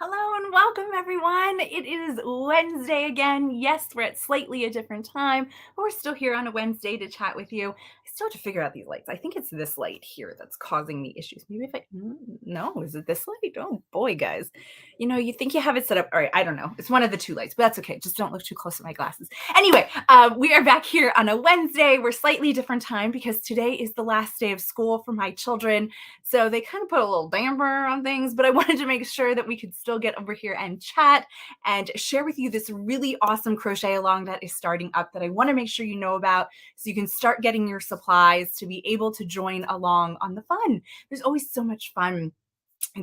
Hello and welcome, everyone. It is Wednesday again. Yes, we're at slightly a different time, but we're still here on a Wednesday to chat with you. I still have to figure out these lights. I think it's this light here that's causing me issues. Maybe if no, is it this light? Oh boy, guys. You think you have it set up. All right, I don't know. It's one of the two lights, but that's okay. Just don't look too close at my glasses. Anyway, we are back here on a Wednesday. We're slightly different time because today is the last day of school for my children. So they kind of put a little damper on things, but I wanted to make sure that we could still get over here and chat and share with you this really awesome crochet along that is starting up that I want to make sure you know about so you can start getting your supplies to be able to join along on the fun. There's always so much fun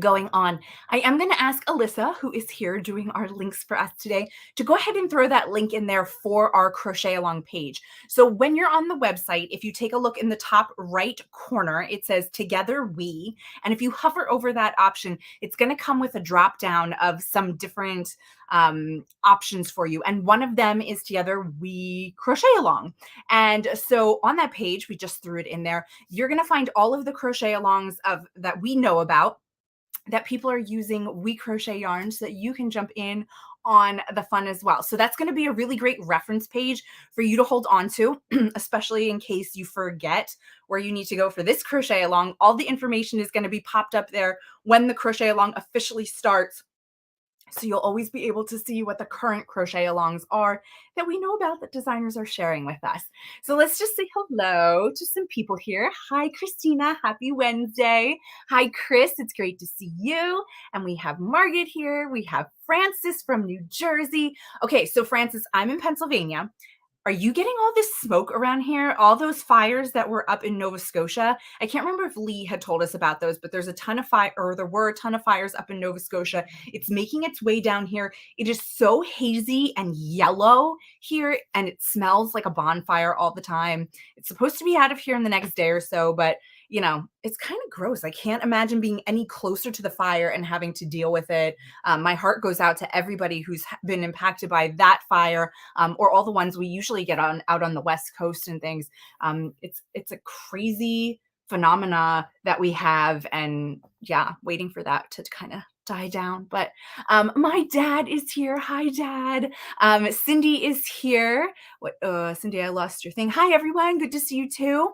going on. I am going to ask Alyssa, who is here doing our links for us today, to go ahead and throw that link in there for our crochet along page. So when you're on the website, if you take a look in the top right corner, it says Together We, and if you hover over that option, it's going to come with a drop down of some different options for you. And one of them is Together We Crochet Along. And so on that page, we just threw it in there. You're going to find all of the crochet alongs that we know about, that people are using WeCrochet yarns so that you can jump in on the fun as well. So that's going to be a really great reference page for you to hold on to, especially in case you forget where you need to go for this crochet along. All the information is going to be popped up there when the crochet along officially starts. So you'll always be able to see what the current crochet alongs are that we know about that designers are sharing with us. So let's just say hello to some people here. Hi, Christina. Happy Wednesday. Hi, Chris. It's great to see you. And we have Margaret here. We have Francis from New Jersey. Okay, so Francis, I'm in Pennsylvania. Are you getting all this smoke around here? All those fires that were up in Nova Scotia? I can't remember if Lee had told us about those, but there's a ton of fire, or there were a ton of fires up in Nova Scotia. It's making its way down here. It is so hazy and yellow here, and it smells like a bonfire all the time. It's supposed to be out of here in the next day or so, but it's kind of gross. I can't imagine being any closer to the fire and having to deal with it. My heart goes out to everybody who's been impacted by that fire, or all the ones we usually get out on the West Coast and things. It's a crazy phenomena that we have, and yeah, waiting for that to kind of die down. But my dad is here. Hi, Dad. Cindy is here. Cindy, I lost your thing. Hi, everyone. Good to see you too.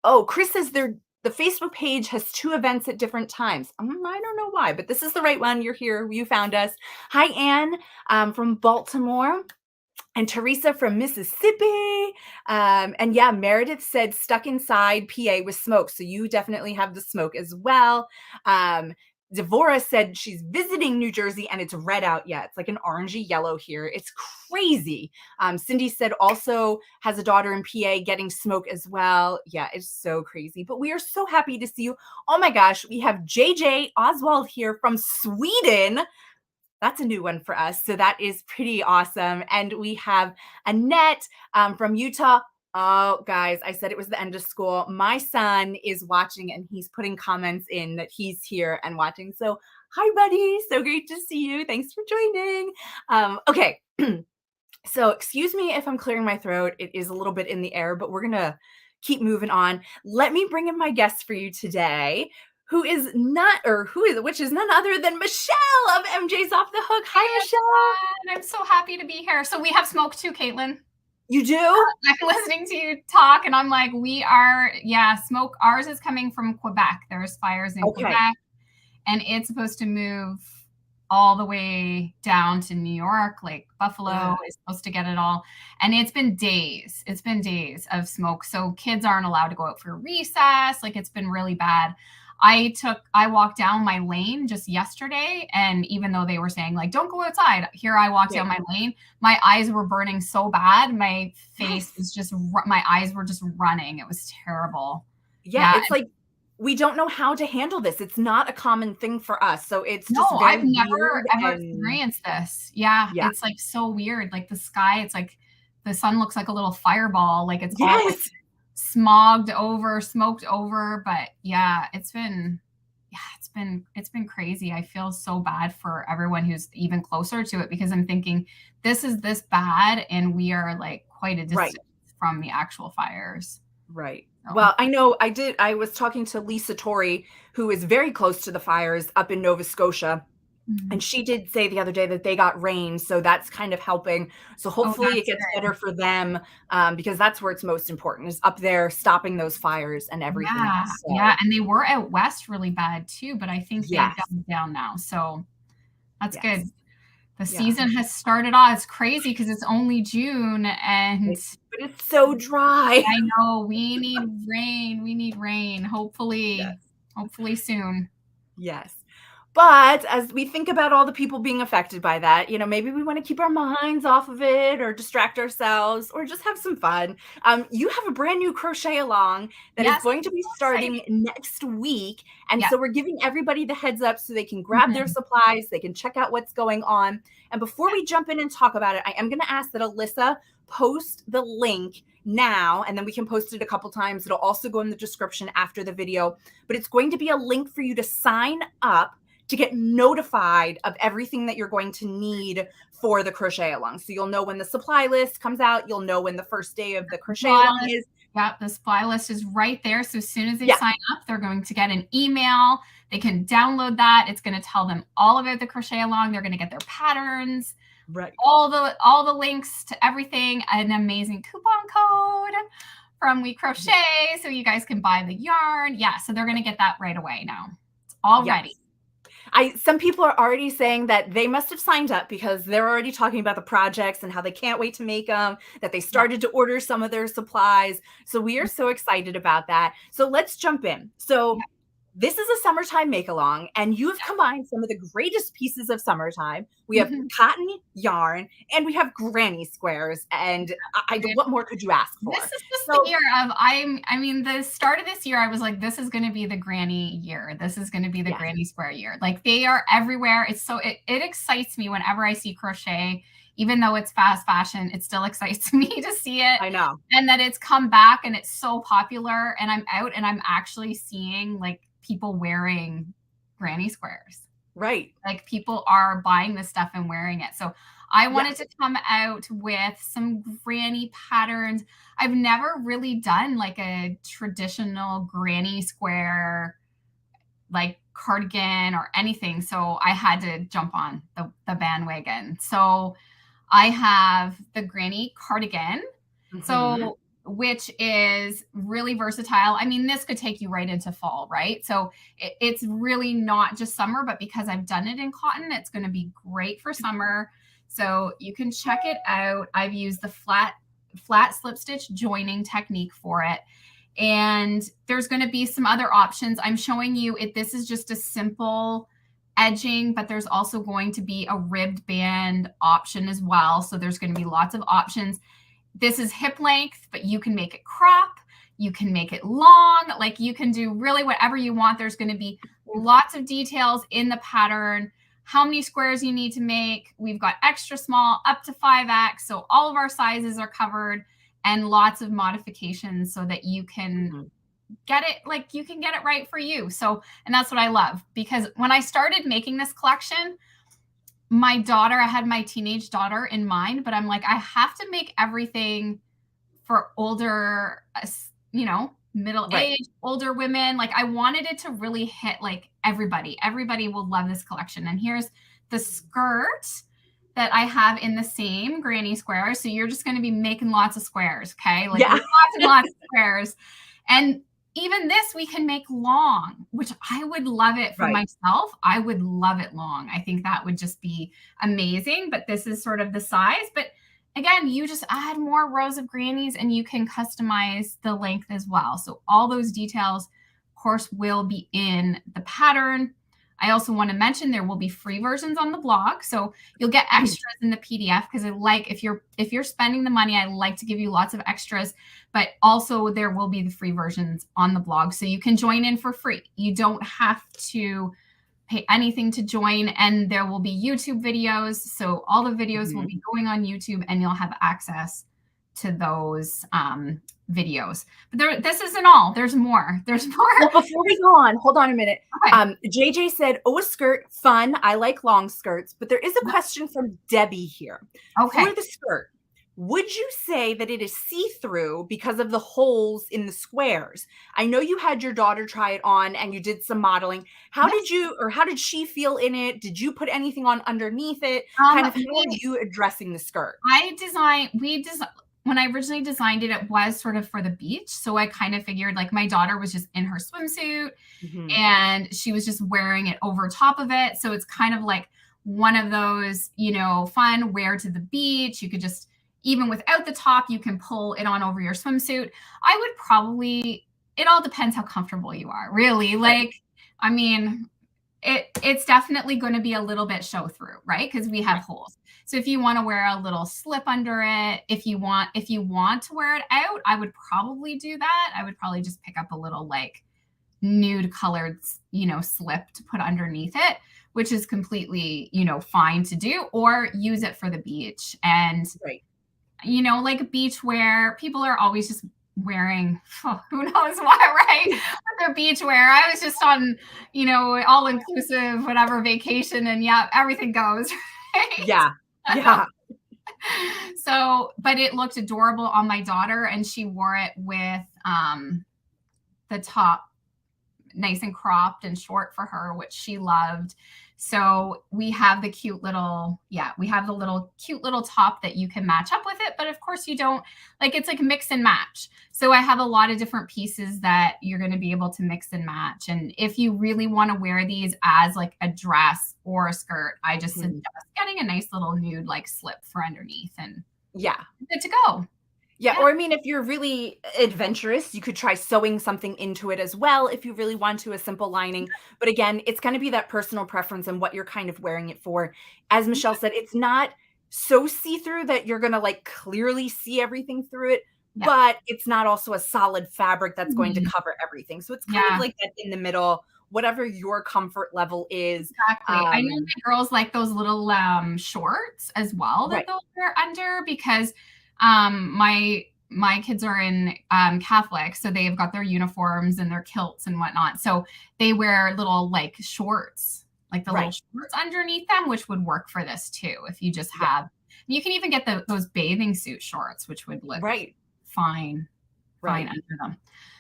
Oh, Chris says the Facebook page has 2 events at different times. I don't know why, but this is the right one. You're here. You found us. Hi, Anne from Baltimore. And Teresa from Mississippi. And yeah, Meredith said stuck inside PA with smoke. So you definitely have the smoke as well. Devora said she's visiting New Jersey and it's red out yet. It's like an orangey yellow here. It's crazy. Cindy said also has a daughter in PA getting smoke as well. Yeah, it's so crazy. But we are so happy to see you. Oh my gosh, we have JJ Oswald here from Sweden. That's a new one for us. So that is pretty awesome. And we have Annette from Utah. Oh, guys, I said it was the end of school. My son is watching and he's putting comments in that he's here and watching. So hi, buddy. So great to see you. Thanks for joining. Okay. So excuse me if I'm clearing my throat. It is a little bit in the air, but we're going to keep moving on. Let me bring in my guest for you today, which is none other than Michelle of MJ's Off the Hook. Hi, Michelle. I'm so happy to be here. So we have smoke too, Katelyn. You do? I'm listening to you talk and I'm like, smoke. Ours is coming from Quebec. There's fires in Quebec and it's supposed to move all the way down to New York, like Buffalo is supposed to get it all. And it's been days of smoke. So kids aren't allowed to go out for recess. Like it's been really bad. I walked down my lane just yesterday, and even though they were saying like, don't go outside, here I walked down my lane, my eyes were burning so bad. My face was my eyes were just running. It was terrible. Yeah. It's like, we don't know how to handle this. It's not a common thing for us. So it's just I've never ever experienced this. Yeah. It's like so weird. Like the sky, it's like the sun looks like a little fireball. Like it's all like smoked over. But yeah, it's been crazy. I feel so bad for everyone who's even closer to it, because I'm thinking this is this bad and we are like quite a distance from the actual fires. Right. So, Well, I was talking to Lisa Torrey, who is very close to the fires up in Nova Scotia. And mm. she did say the other day that they got rain, so that's kind of helping. So Oh, hopefully it that's gets good. better for them, because that's where it's most important, is up there stopping those fires and everything Yeah, else. yeah, So and they were out west really bad too, but I think they've yes, dialed down now, so that's yes, good. The yeah. season has started off. It's crazy because it's only June, and But it's so dry. I know we need rain. We need rain. Hopefully, Yes. hopefully soon. Yes. But as we think about all the people being affected by that, maybe we want to keep our minds off of it or distract ourselves or just have some fun. You have a brand new crochet along that is Yes, going to it's be so starting exciting. next week. And Yeah. so we're giving everybody the heads up so they can grab their Mhm. supplies, they can check out what's going on. And before we jump in and talk about it, I am going to ask that Alyssa post the link now, and then we can post it a couple times. It'll also go in the description after the video, but it's going to be a link for you to sign up to get notified of everything that you're going to need for the crochet along. So you'll know when the supply list comes out, you'll know when the first day of the crochet Supply along list. is. Yep, the supply list is right there. So as soon as they Yeah, sign up, they're going to get an email. They can download that. It's going to tell them all about the crochet along. They're going to get their patterns, right. all the links to everything, an amazing coupon code from WeCrochet so you guys can buy the yarn. Yeah, so they're going to get that right away now. It's all ready. Yes. Some people are already saying that they must have signed up because they're already talking about the projects and how they can't wait to make them, that they Yeah. started to order some of their supplies. So we are so excited about that. So let's jump in. So Yeah. this is a summertime make along, and you have combined some of the greatest pieces of summertime. We have Mhm. cotton yarn and we have granny squares. And what more could you ask This for? is just the So, year of I mean, the start of this year, I was like, this is going to be the granny year. This is going to be the yes, granny square year. Like they are everywhere. It excites me whenever I see crochet, even though it's fast fashion, it still excites me to see it I know. and that it's come back and it's so popular. And I'm out and I'm actually seeing like people wearing granny squares. Right. Like people are buying this stuff and wearing it. So I wanted Yes. to come out with some granny patterns. I've never really done like a traditional granny square, like cardigan or anything. So I had to jump on the bandwagon. So I have the granny cardigan. Hmm. So which is really versatile. I mean, this could take you right into fall, right? So it's really not just summer, but because I've done it in cotton, it's going to be great for summer. So you can check it out. I've used the flat slip stitch joining technique for it. And there's going to be some other options. I'm showing you it. This is just a simple edging, but there's also going to be a ribbed band option as well. So there's going to be lots of options. This is hip length, but you can make it crop. You can make it long. Like you can do really whatever you want. There's going to be lots of details in the pattern, how many squares you need to make. We've got extra small up to 5X. So all of our sizes are covered and lots of modifications so that you can Hmm. get it like you can get it right for you. So, and that's what I love because when I started making this collection, my daughter, I had my teenage daughter in mind, but I'm like, I have to make everything for older, middle Right. age, older women. Like I wanted it to really hit like everybody. Everybody will love this collection. And here's the skirt that I have in the same granny square. So you're just going to be making lots of squares. Okay. Like Yeah. lots and lots of squares. And even this we can make long, which I would love it for Right. myself. I would love it long. I think that would just be amazing. But this is sort of the size. But again, you just add more rows of grannies and you can customize the length as well. So all those details, of course, will be in the pattern. I also want to mention there will be free versions on the blog. So you'll get extras in the PDF because I like if you're spending the money, I like to give you lots of extras, but also there will be the free versions on the blog. So you can join in for free. You don't have to pay anything to join, and there will be YouTube videos. So all the videos will Mhm. be going on YouTube and you'll have access to those videos. But this isn't all. There's more. There's more. Well, before we go on, hold on a minute. Okay. JJ said, "Oh, a skirt, fun. I like long skirts." But there is a question from Debbie here. Okay. For the skirt, Would you say that it is see-through because of the holes in the squares? I know you had your daughter try it on and you did some modeling. Yes. How did she feel in it? Did you put anything on underneath it? Kind of how are We you addressing the skirt? I designed we design when I originally designed it, it was sort of for the beach. So I kind of figured like my daughter was just in her swimsuit Mhm. and she was just wearing it over top of it. So it's kind of like one of those, fun wear to the beach. You could just, even without the top, you can pull it on over your swimsuit. I would probably, it all depends how comfortable you are, really. Right, Like, I mean, it's definitely going to be a little bit show through, right? Because we have right, holes. So if you want to wear a little slip under it, if you want to wear it out, I would probably do that. I would probably just pick up a little like nude colored, slip to put underneath it, which is completely, fine to do, or use it for the beach. And right. like beach wear, people are always just wearing who knows what, right? With their beach wear. I was just on, all inclusive, whatever vacation, and yeah, everything goes, Yeah, right? yeah, So, but it looked adorable on my daughter, and she wore it with the top nice and cropped and short for her, which she loved. So we have the we have the little cute little top that you can match up with it. But of course, you don't like it's like mix and match. So I have a lot of different pieces that you're going to be able to mix and match. And if you really want to wear these as like a dress or a skirt, I just mhm. suggest getting a nice little nude like slip for underneath and Yeah. good to go. Yeah, Yeah. or I mean, if you're really adventurous, you could try sewing something into it as well if you really want to, a simple lining. But again, it's going to be that personal preference and what you're kind of wearing it for. As Michelle said, it's not so see-through that you're going to like clearly see everything through it, Yeah. but it's not also a solid fabric that's going to Mhm. cover everything. So it's kind of Yeah. like that in the middle, whatever your comfort level is. Exactly. I know my girls like those little, shorts as well that Right, they'll wear under because, my kids are in, Catholic, so they've got their uniforms and their kilts and whatnot. So they wear little, like, shorts, like the little right. shorts underneath them, which would work for this too if you just Yeah, have you can even get those bathing suit shorts, which would look right, fine fine right, under them.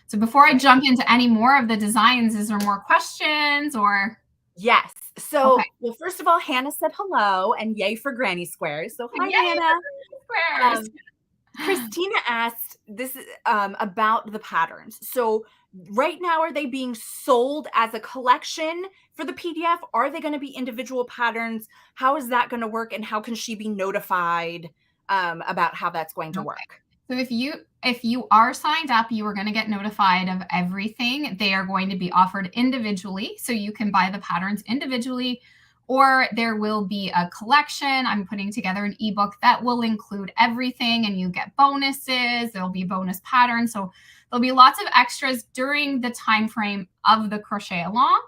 So before I right. jump into any more of the designs, is there more questions or Yes. okay. So, well, first of all, Hannah said hello and yay for granny squares. So, hi, Yay Hannah. for squares. Um, Christina asked this about the patterns. So, right now, are they being sold as a collection for the PDF? Are they going to be individual patterns? How is that going to work? And how can she be notified about how that's going to Okay. work? So if you are signed up, you are going to get notified of everything. They are going to be offered individually, so you can buy the patterns individually, or there will be a collection. I'm putting together an ebook that will include everything, and you get bonuses. There'll be bonus patterns, so there'll be lots of extras during the time frame of the crochet along.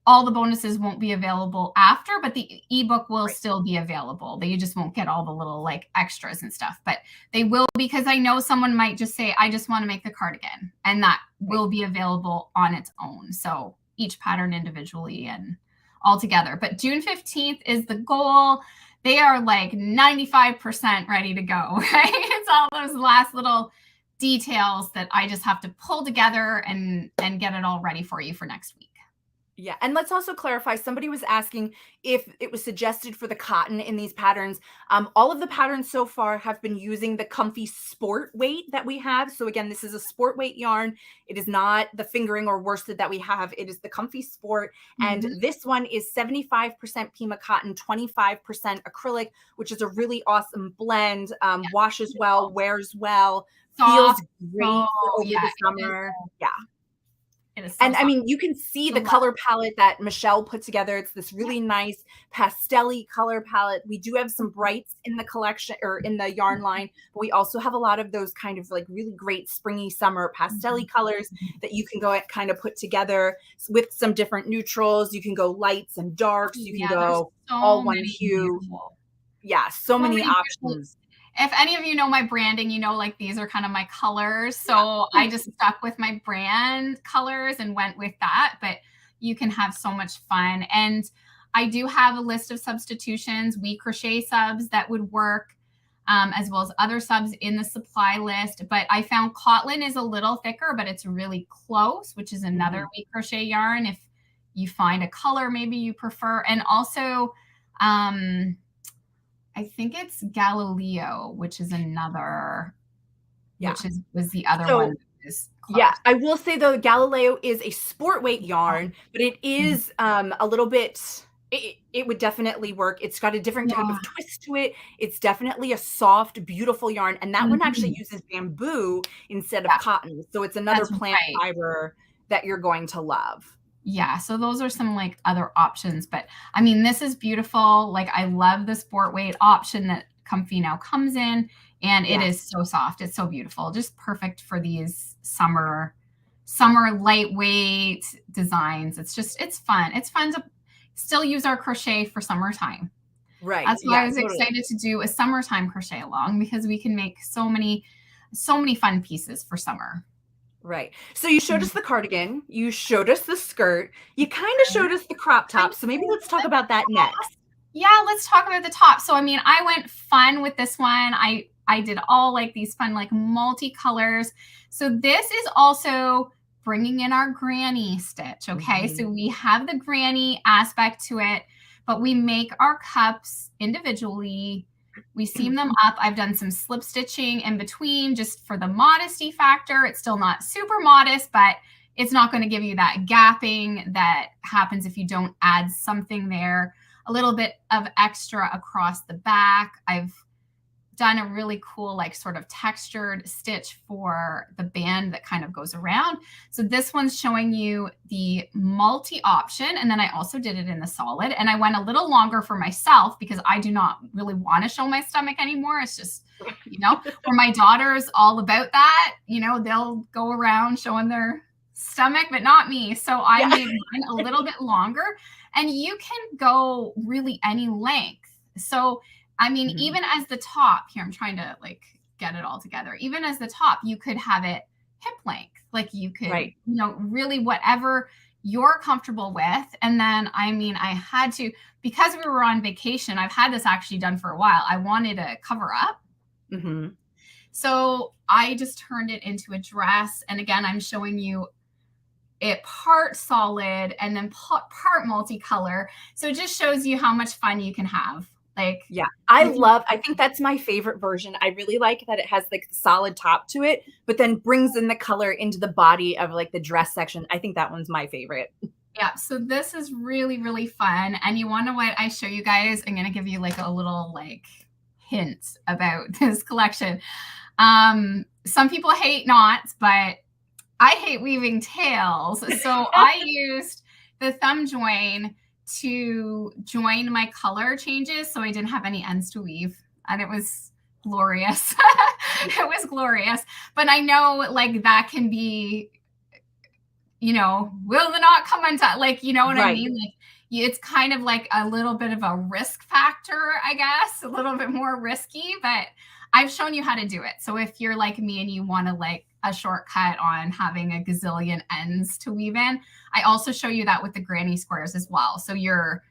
All the bonuses won't be available after, but the ebook will Right. still be available. You just won't get all the little like extras and stuff, but they will because I know someone might just say, I just want to make the cardigan, and that Right. will be available on its own. So each pattern individually and all together. But June 15th is the goal. They are like 95% ready to go, right? It's all those last little details that I just have to pull together and get it all ready for you for next week. Yeah, and let's also clarify, somebody was asking if it was suggested for the cotton in these patterns. All of the patterns so far have been using the comfy sport weight that we have. So again, this is a sport weight yarn. It is not the fingering or worsted that we have. It is the comfy sport. And Mhm. this one is 75% Pima cotton, 25% acrylic, which is a really awesome blend. Washes well, Beautiful. wears well, feels Soft. So great for over yeah, the summer. Yeah. it is so And I soft. mean, you can see So the color palette that Michelle put together. It's this yeah. really nice pastel-y color palette. We do have some brights in the collection or in the yarn line, but we also have a lot of those kind of like really great springy summer pastel-y Mhm. colors that you can go and kind of put together with some different neutrals. You can go lights and darks. You can Yeah, there's go all so one many hue. beautiful Yeah, so so many many beautiful options. if any of you know my branding, like these are kind of my colors. Yeah. So I just stuck with my brand colors and went with that. But you can have so much fun. And I do have a list of substitutions, WeCrochet subs that would work. as well as other subs in the supply list. But I found Katelyn is a little thicker, but it's really close, which is another WeCrochet yarn if you find a color maybe you prefer. And also, I think it's Galileo, which is another, was the other one. Yeah, I will say though, Galileo is a sport weight yarn, but it is a little bit, it would definitely work. It's got a different type of twist to it. It's definitely a soft, beautiful yarn. And that one actually uses bamboo instead of cotton. So it's another plant fiber that you're going to love. Yeah, so those are some like other options, but I mean, this is beautiful. Like I love the sport weight option that Comfy now comes in, and it is so soft. It's so beautiful. Just perfect for these summer lightweight designs. It's fun. It's fun to still use our crochet for summertime. Right. That's why I was excited to do a summertime crochet along, because we can make so many fun pieces for summer. Right. So you showed us the cardigan, you showed us the skirt, you kind of showed us the crop top. So maybe let's talk about that next. Yeah, let's talk about the top. So, I mean, I went fun with this one. I did all like these fun, like multicolors. So this is also bringing in our granny stitch. Okay. So we have the granny aspect to it, but we make our cups individually. We seam them up. I've done some slip stitching in between just for the modesty factor. It's still not super modest, but it's not going to give you that gapping that happens if you don't add something there. A little bit of extra across the back. I've done a really cool, like sort of textured stitch for the band that kind of goes around. So this one's showing you the multi option. And then I also did it in the solid, and I went a little longer for myself because I do not really want to show my stomach anymore. It's just, you know, for my daughter's all about that, you know, they'll go around showing their stomach, but not me. So I made mine a little bit longer, and you can go really any length. So I mean, even as the top here, I'm trying to like get it all together. Even as the top, you could have it hip length. Like you could, you know, really whatever you're comfortable with. And then, I mean, I had to, because we were on vacation, I've had this actually done for a while. I wanted to cover up. So I just turned it into a dress. And again, I'm showing you it part solid and then part multicolor. So it just shows you how much fun you can have. Like, yeah, I think that's my favorite version. I really like that it has like the solid top to it, but then brings in the color into the body of like the dress section. I think that one's my favorite. Yeah, so this is really, really fun. And you want to know what I show you guys? I'm going to give you like a little like hint about this collection. Some people hate knots, but I hate weaving tails. So I used the thumb join to join my color changes, so I didn't have any ends to weave, and it was glorious. It was glorious. But I know like that can be, you know, will the knot come undone? Like, you know what I mean? Like it's kind of like a little bit of a risk factor, I guess, a little bit more risky, but I've shown you how to do it. So if you're like me and you want to like a shortcut on having a gazillion ends to weave in, I also show you that with the granny squares as well. So your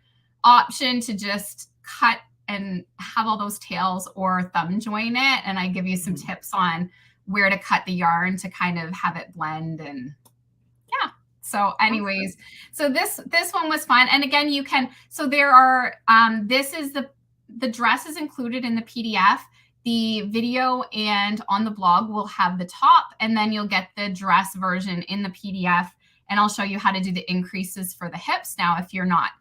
option to just cut and have all those tails or thumb join it. And I give you some tips on where to cut the yarn to kind of have it blend. And yeah. So anyways, so this one was fun. And again, you can, so there are, this is the dress is included in the PDF. The video and on the blog will have the top, and then you'll get the dress version in the PDF. And I'll show you how to do the increases for the hips. Now, if you're not,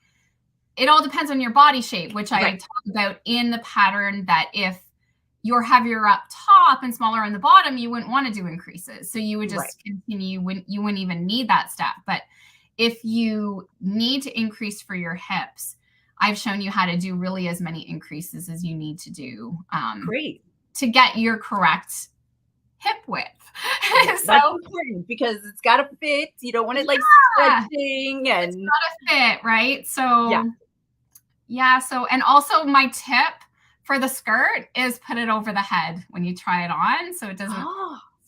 it all depends on your body shape, which I talk about in the pattern, that if you're heavier up top and smaller on the bottom, you wouldn't want to do increases. So you would just continue, you wouldn't even need that step. But if you need to increase for your hips, I've shown you how to do really as many increases as you need to do to get your correct hip width. That's important because it's got to fit. You don't want it like stretching, and it's got to fit, right? So yeah. So, and also my tip for the skirt is put it over the head when you try it on, so it doesn't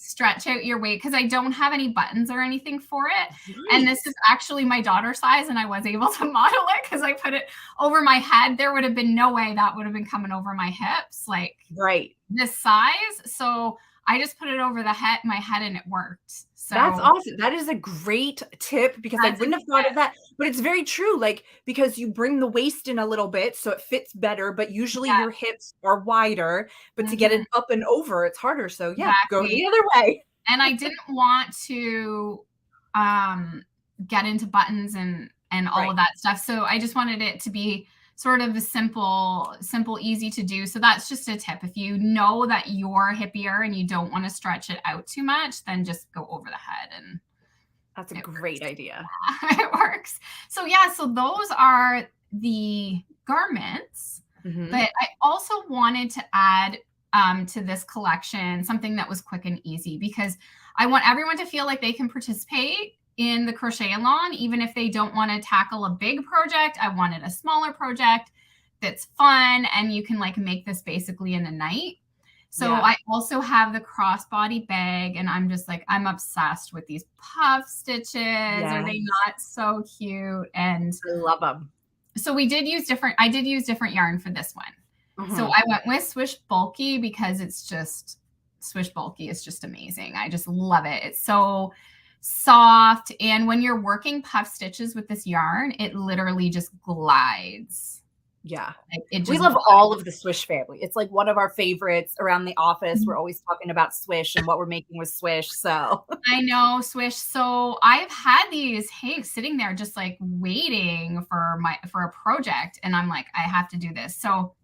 stretch out your weight because I don't have any buttons or anything for it. And Right. this is actually my daughter's size, and I was able to model it because I put it over my head. There would have been no way that would have been coming over my hips, like Right. this size. So I just put it over my head, and it worked. That's So awesome. That is a great tip because I that's a wouldn't have thought of that, but it's very true. Like, because you bring the waist in a little bit so it fits better, but usually yeah. your hips are wider, but to get Mhm, it up and over, it's harder. So yeah, go exactly. the other way. And I didn't want to um, get into buttons and all Right. of that stuff. So I just wanted it to be sort of a simple, easy to do. So that's just a tip. If you know that you're hippier and you don't want to stretch it out too much, then just go over the head and That's a it great works. idea. It works. So yeah, so those are the garments, Mhm. but I also wanted to add to this collection something that was quick and easy because I want everyone to feel like they can participate in the crochet along, even if they don't want to tackle a big project. I wanted a smaller project that's fun and you can like make this basically in a night. So Yeah. I also have the crossbody bag, and I'm just like, I'm obsessed with these puff stitches. Are they Yes. not so cute? And I love them. so I did use different yarn for this one. So Mhm. I went with Swish Bulky because Swish Bulky is just amazing. I just love it. It's so soft. And when you're working puff stitches with this yarn, it literally just glides. Yeah. Like it We just love all of the Swish family. It's like one of our favorites around the office. We're glides. always talking about Swish and what we're making with Swish. So, I know, Swish. So I've had these hanks sitting there just like waiting for a project. And I'm like, I have to do this. So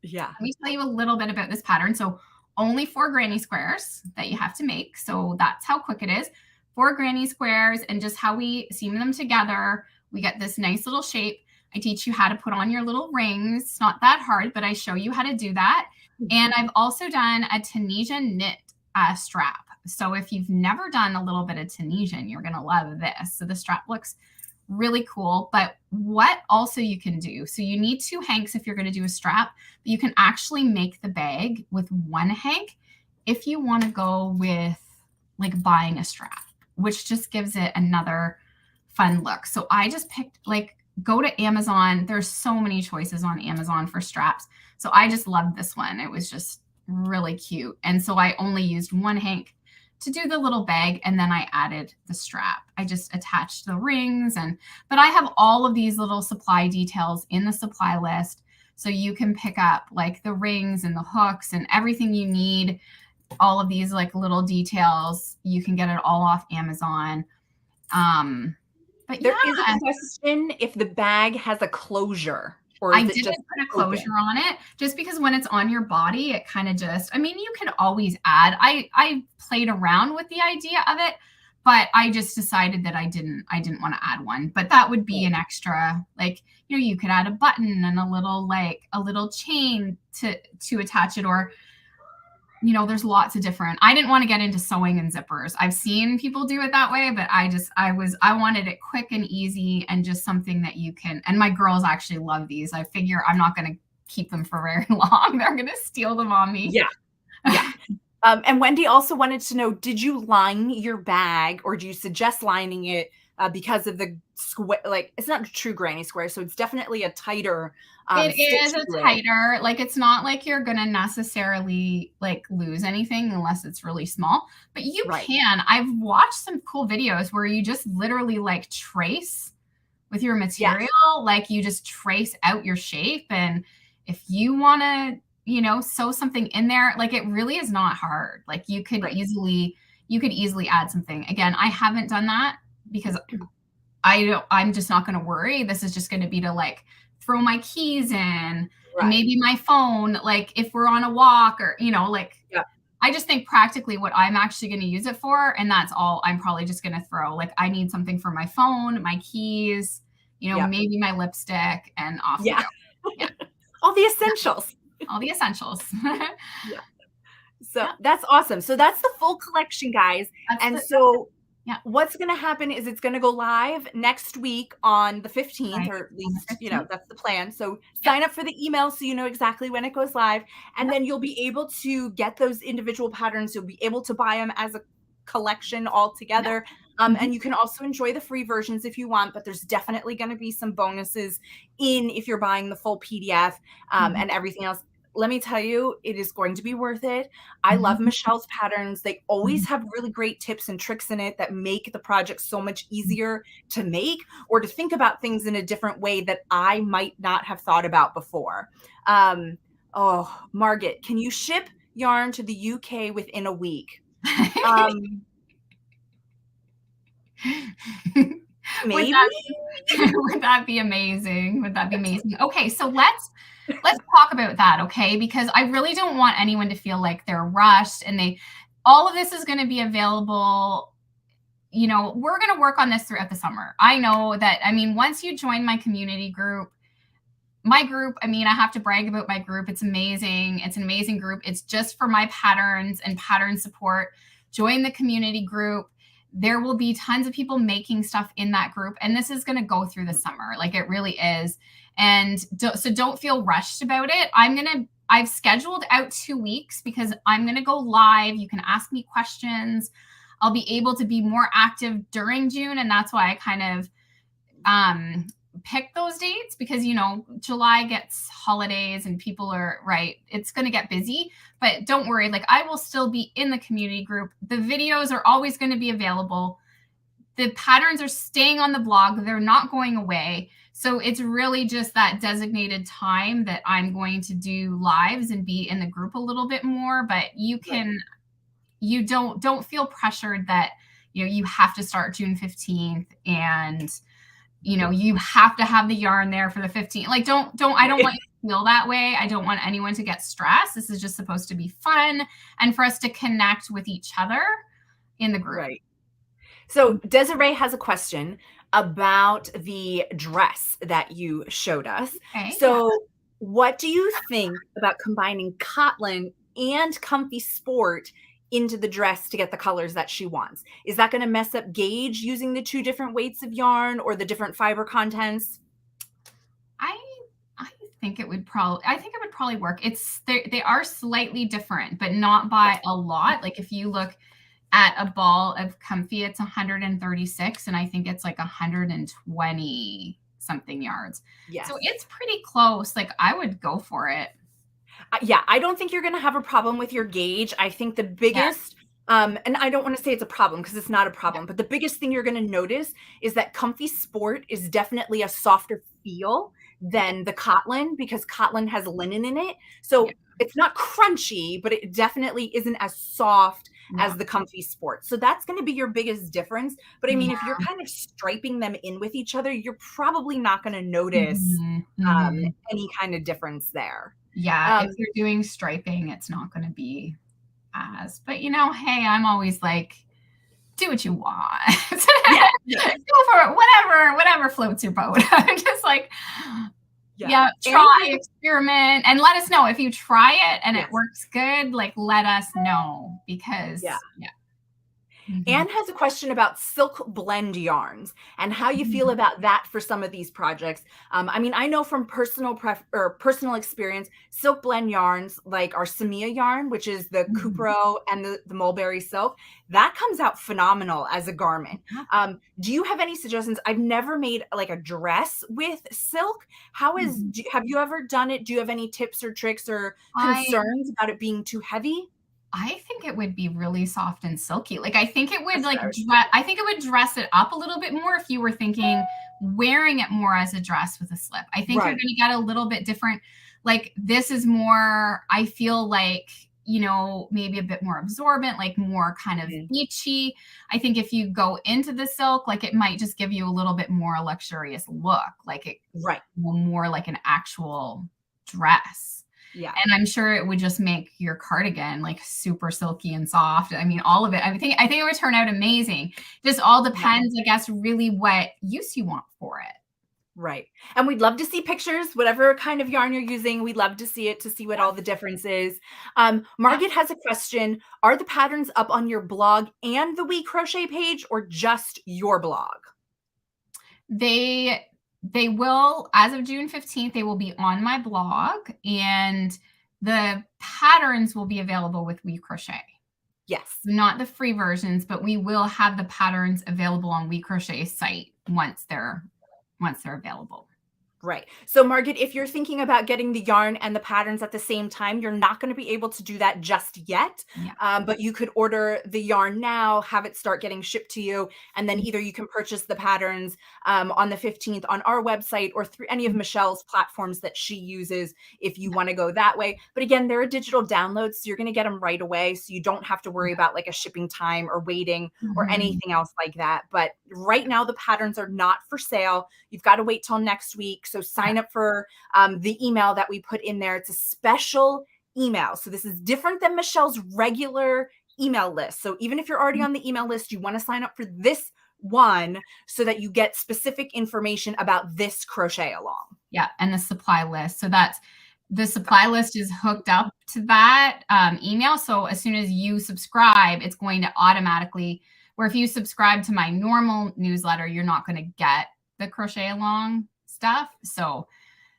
yeah. let me tell you a little bit about this pattern. So only 4 granny squares that you have to make. So that's how quick it is. 4 granny squares, and just how we seam them together, we get this nice little shape. I teach you how to put on your little rings. It's not that hard, but I show you how to do that. And I've also done a Tunisian knit strap. So if you've never done a little bit of Tunisian, you're going to love this. So the strap looks really cool. But what also you can do, so you need 2 hanks if you're going to do a strap, but you can actually make the bag with 1 hank if you want to go with like buying a strap, which just gives it another fun look. So I just picked like, go to Amazon. There's so many choices on Amazon for straps. So I just loved this one. It was just really cute. And so I only used 1 hank to do the little bag, and then I added the strap. I just attached the rings, but I have all of these little supply details in the supply list. So you can pick up like the rings and the hooks and everything you need. All of these like little details, you can get it all off Amazon. But There is a yeah, question if the bag has a closure or I is it didn't just put a closure open? on it just because when it's on your body, it kind of just, I mean, you can always add. I played around with the idea of it, but I just decided that I didn't want to add one. But that would be Right. an extra, like, you could add a button and a little chain to attach it, or there's lots of different. I didn't want to get into sewing and zippers. I've seen people do it that way, but I wanted it quick and easy and just something that you can. And my girls actually love these. I figure I'm not going to keep them for very long. They're going to steal them on me. Yeah. Yeah. And Wendy also wanted to know, did you line your bag or do you suggest lining it because of the square? Like, it's not a true granny square, so it's definitely a tighter It stitch is a to it. tighter, like, it's not like you're gonna necessarily, like, lose anything unless it's really small, but you Right. can. I've watched some cool videos where you just literally, like, trace with your material, Yes. like, you just trace out your shape, and if you wanna, sew something in there, like, it really is not hard. Like, Right. you could easily add something. Again, I haven't done that because I'm just not going to worry. This is just going to be to like throw my keys in and Right. maybe my phone, like if we're on a walk or, like Yeah. I just think practically what I'm actually going to use it for. And that's all I'm probably just going to throw. Like I need something for my phone, my keys, Yeah. maybe my lipstick, and off we Yeah. go. Yeah. All the essentials. All the essentials. Yeah. So Yeah. that's awesome. So that's the full collection, guys. That's And the, so Yeah. What's going to happen is it's going to go live next week on the 15th, Right. or at On the least, 15th. that's the plan. So Yep. sign up for the email so you know exactly when it goes live. And Yep. then you'll be able to get those individual patterns. You'll be able to buy them as a collection all Yep. together. Mhm. And you can also enjoy the free versions if you want, but there's definitely going to be some bonuses in if you're buying the full PDF Mhm. and everything else. Let me tell you, it is going to be worth it. I love Mhm. Michelle's patterns. They always Mhm. have really great tips and tricks in it that make the project so much easier to make or to think about things in a different way that I might not have thought about before. Oh, Margaret, can you ship yarn to the UK within a week? Um, Would maybe? that would that be amazing? Would that be amazing? Okay, so let's talk about that, okay? Because I really don't want anyone to feel like they're rushed and they all of this is going to be available. We're going to work on this throughout the summer. I know that, I mean, once you join my community group, I mean, I have to brag about my group. It's amazing. It's an amazing group. It's just for my patterns and pattern support. Join the community group. There will be tons of people making stuff in that group. And this is going to go through the summer. Like it really is. And so don't feel rushed about it. I've scheduled out 2 weeks because I'm going to go live. You can ask me questions. I'll be able to be more active during June. And that's why I kind of pick those dates because July gets holidays and people are right, it's going to get busy, but don't worry, like I will still be in the community group. The videos are always going to be available. The patterns are staying on the blog, they're not going away. So it's really just that designated time that I'm going to do lives and be in the group a little bit more, but Right. you don't feel pressured that you have to start June 15th and you have to have the yarn there for the 15th. Like, I don't Right. want you to feel that way. I don't want anyone to get stressed. This is just supposed to be fun and for us to connect with each other in the group. Right. So Desiree has a question about the dress that you showed us. Okay. Yeah. So what do you think about combining Katelyn and Comfy Sport into the dress to get the colors that she wants? Is that going to mess up gauge using the two different weights of yarn or the different fiber contents? I I I think it would probably work. They are slightly different, but not Yes. by a lot. Like if you look at a ball of comfy, it's 136 and I think it's like 120 something yards. So Yes. it's pretty close. Like I would go for it. Yeah, I don't think you're going to have a problem with your gauge. I think the Yeah. biggest, and I don't want to say it's a problem because it's not a Yeah. problem, but the biggest thing you're going to notice is that Comfy Sport is definitely a softer feel Okay. than the Katelyn because Katelyn has linen in it. Yeah. So it's not crunchy, but it definitely isn't as soft No. as the Comfy Sport. So that's going to be your biggest difference. But I mean, if Yeah. you're kind of striping them in with each other, you're probably not going to notice Mhm. Mhm. any kind of difference there. Yeah, Um, if you're doing striping, it's not gonna be as but, hey, I'm always like, "Do what you want." yeah, yeah. Go for it, whatever floats your boat. I'm just like, Yeah, yeah, Anne try, has a experiment, and let us know if you try it and it yes, works good, like, let us know yeah. because yeah. Mhm. Anne has a question about silk blend yarns and how you feel Mhm. about that for some of these projects. I mean, I know from personal experience, silk blend yarns like our Samia yarn, which is the Mhm. Cupro and the mulberry silk, that comes out phenomenal as a garment. Yeah. Do you have any suggestions? I've never made like a dress with silk. Mhm. Have you ever done it? Do you have any tips or tricks or I concerns about it being too heavy? I think it would be really soft and silky. Like, I think it would That's what like I was I thinking. think it would dress it up a little bit more if you were thinking wearing it more as a dress with a slip. I think you're Right. gonna get a little bit different. Like, this is more, I feel like, maybe a bit more absorbent, like more kind of Mhm. beachy. I think if you go into the silk, like it might just give you a little bit more luxurious look, like it Right. more like an actual dress. Yeah. And I'm sure it would just make your cardigan like super silky and soft. I mean, all of it. I think it would turn out amazing. Just all Yeah. depends, I guess, really what use you want for it. Right. And we'd love to see pictures, whatever kind of yarn you're using. We'd love to see it to see what all the difference is. Yeah. Margaret has a question. Are the patterns up on your blog and the WeCrochet page or just your blog? They will, as of June 15th, they will be on my blog, and the patterns will be available with WeCrochet. Yes. Not the free versions, but we will have the patterns available on WeCrochet's site once they're available. Right. So, Margaret, if you're thinking about getting the yarn and the patterns at the same time, you're not going to be able to do that just yet. Yeah. But you could order the yarn now, have it start getting shipped to you, and then Mhm. either you can purchase the patterns on the 15th on our website or through any of Michelle's platforms that she uses if you Yeah. want to go that way. But again, they're a digital download, so you're going to get them right away. So you don't have to worry about like a shipping time or waiting or Mhm. anything else like that. But right now, the patterns are not for sale. You've got to wait till next week. So Yeah. sign up for the email that we put in there. It's a special email. So this is different than Michelle's regular email list. So even if you're already on the email list, you want to sign up for this one so that you get specific information about this crochet along. Yeah, and the supply list. So that's the supply list is hooked up to that email. So as soon as you subscribe, it's going to automatically, where if you subscribe to my normal newsletter, you're not going to get the crochet along stuff. So,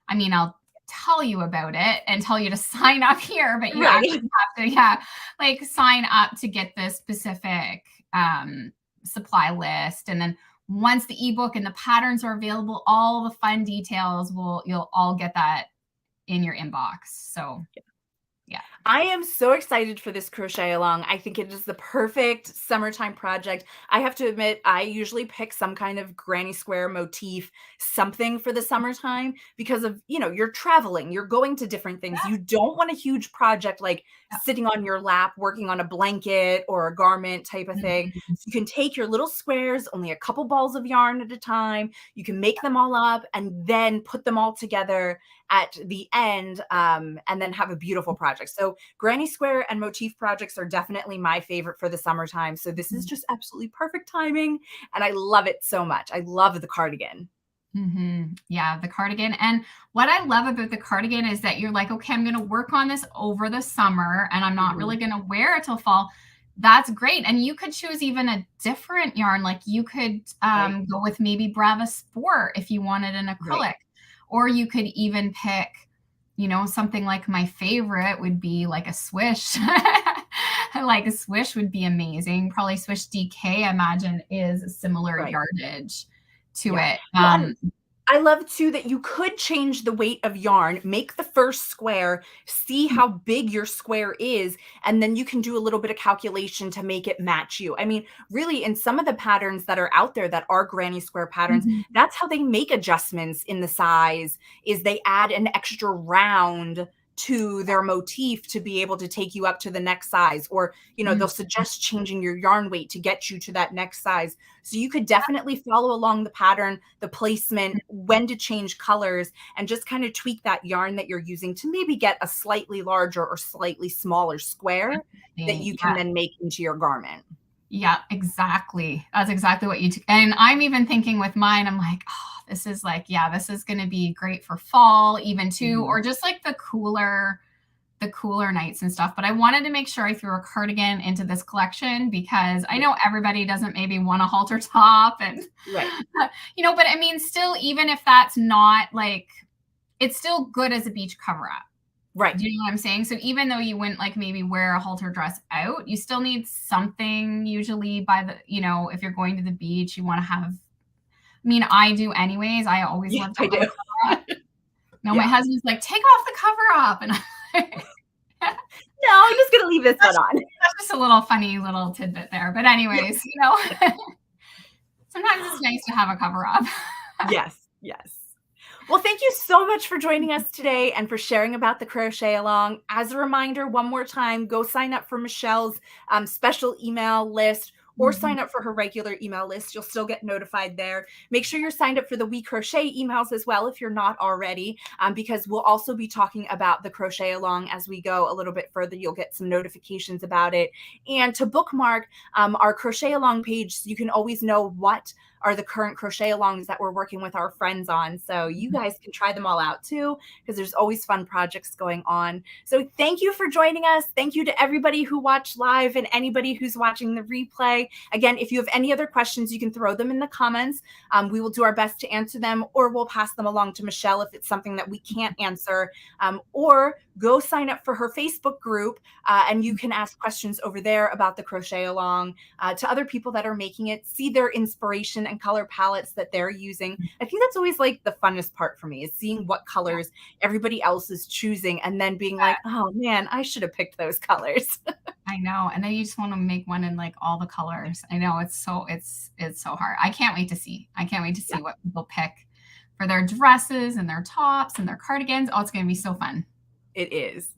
I mean, I'll tell you about it and tell you to sign up here, but you Right. actually have to, yeah, like sign up to get the specific supply list. And then once the ebook and the patterns are available, all the fun details you'll all get that in your inbox. So yeah. I am so excited for this crochet along. I think it is the perfect summertime project. I have to admit, I usually pick some kind of granny square motif, something for the summertime because of, you're traveling, you're going to different things. You don't want a huge project like Yeah. sitting on your lap, working on a blanket or a garment type of thing. Mhm. So you can take your little squares, only a couple balls of yarn at a time. You can make them all up and then put them all together at the end and then have a beautiful project. So granny square and motif projects are definitely my favorite for the summertime. So this is just absolutely perfect timing and I love it so much. I love the cardigan. Yeah, the cardigan. And what I love about the cardigan is that you're like, okay, I'm going to work on this over the summer and I'm not Mhm. really going to wear it till fall. That's great. And you could choose even a different yarn. Like you could Right, go with maybe Brava Sport if you wanted an right, acrylic, or you could even pick, something like my favorite would be like a swish. Like a swish would be amazing. Probably Swish DK, I imagine, is a similar right. yardage to Yeah. it. Well, and I love too that you could change the weight of yarn, make the first square, see how big your square is, and then you can do a little bit of calculation to make it match you. I mean, really, in some of the patterns that are out there that are granny square patterns, Mhm. that's how they make adjustments in the size, is they add an extra round to their motif to be able to take you up to the next size, or they'll Mm. suggest changing your yarn weight to get you to that next size. So you could definitely follow along the pattern, the placement, when to change colors, and just kind of tweak that yarn that you're using to maybe get a slightly larger or slightly smaller square that you can Yeah, then make into your garment. yeah, exactly. That's exactly what and I'm even thinking with mine, I'm like, oh, this is like, yeah, this is going to be great for fall, even too, Mhm. or just like the cooler nights and stuff. But I wanted to make sure I threw a cardigan into this collection because I Yeah. know everybody doesn't maybe want a halter top and Right. but I mean, still, even if that's not like, it's still good as a beach cover up. Right. Do you know what I'm saying? So even though you wouldn't like maybe wear a halter dress out, you still need something usually if you're going to the beach, you want to have, I mean, I do anyways. I always Yeah, love to I have a do. cover up. No, my Yeah. husband's like, take off the cover up. And No, I'm just gonna leave this one on. that's just a little funny little tidbit there. But Yeah. anyways, sometimes it's nice to have a cover up. Yes. Yes. Well, thank you so much for joining us today and for sharing about the crochet along. As a reminder, one more time, go sign up for Michelle's special email list or Mhm. sign up for her regular email list. You'll still get notified there. Make sure you're signed up for the WeCrochet emails as well if you're not already, because we'll also be talking about the crochet along as we go a little bit further. You'll get some notifications about it. And to bookmark our crochet along page, so you can always know what are the current crochet alongs that we're working with our friends on. So you guys can try them all out too, because there's always fun projects going on. So thank you for joining us. Thank you to everybody who watched live and anybody who's watching the replay. Again, if you have any other questions, you can throw them in the comments. We will do our best to answer them, or we'll pass them along to Michelle if it's something that we can't answer, or go sign up for her Facebook group, and you can ask questions over there about the crochet along to other people that are making it, see their inspiration and color palettes that they're using. I think that's always like the funnest part for me, is seeing what colors everybody else is choosing and then being like, oh man, I should have picked those colors. I know. And then you just want to make one in like all the colors. I know it's so hard. I can't wait to see. I can't wait to see what people pick for their dresses and their tops and their cardigans. Oh, it's going to be so fun. It is.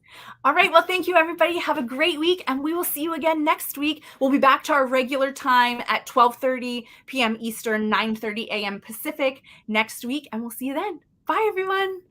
All right. Well, thank you, everybody. Have a great week, and we will see you again next week. We'll be back to our regular time at 12:30 p.m. Eastern, 9:30 a.m. Pacific next week, and we'll see you then. Bye, everyone.